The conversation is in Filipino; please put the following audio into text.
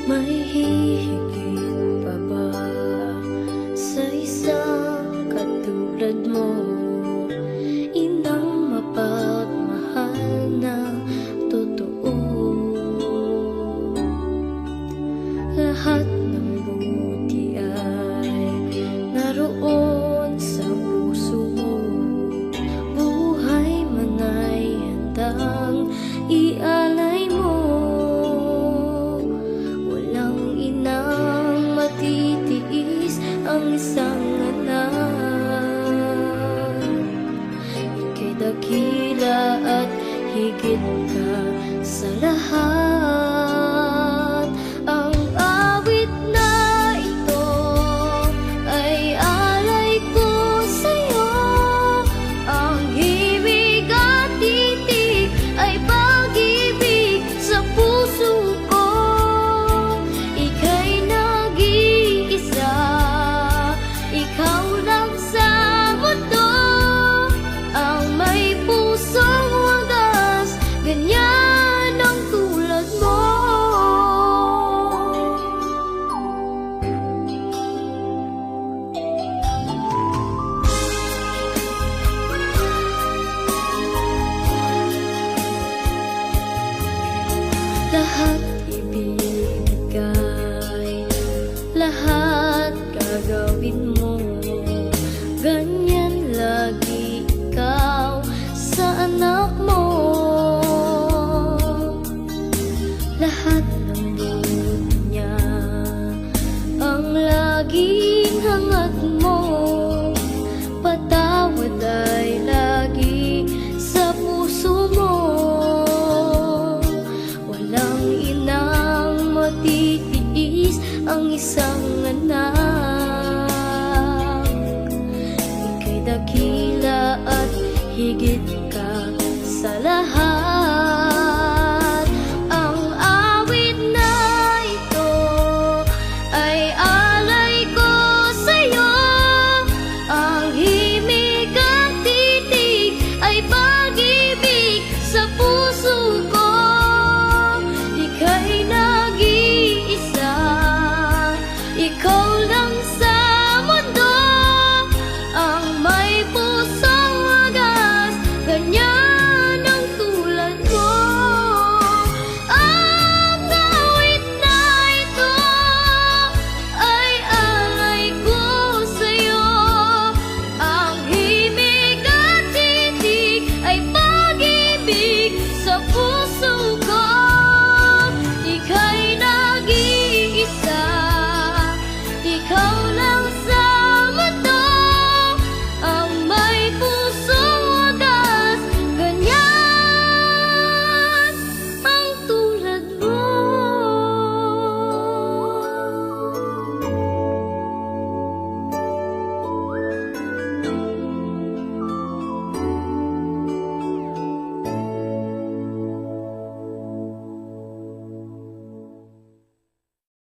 May hihigit pa ba sa isang katulad mo? Inang mapagmahal na totoo. Lahat ng buti ay naroon sa puso mo. Buhay man ay handang ialay mo. Walang inang matitiis ang isang anak. Ika'y dakila at higit ka sa lahat. Ang awit na ito ay alay ko sa'yo. Ang himig at titig ay pag-ibig sa puso ko. Ika'y nag-iisa, ikaw lang sa mundo. Ang may pusong wagas, ganyan ang tulad mo. Lahat ibibigay, lahat gagawin mo. Ganyan lagi ikaw sa anak mo. Lahat ng buhay niya ang laging hangat mo. Patawad ay lagi sa puso mo. Walang inang matitiis ang isang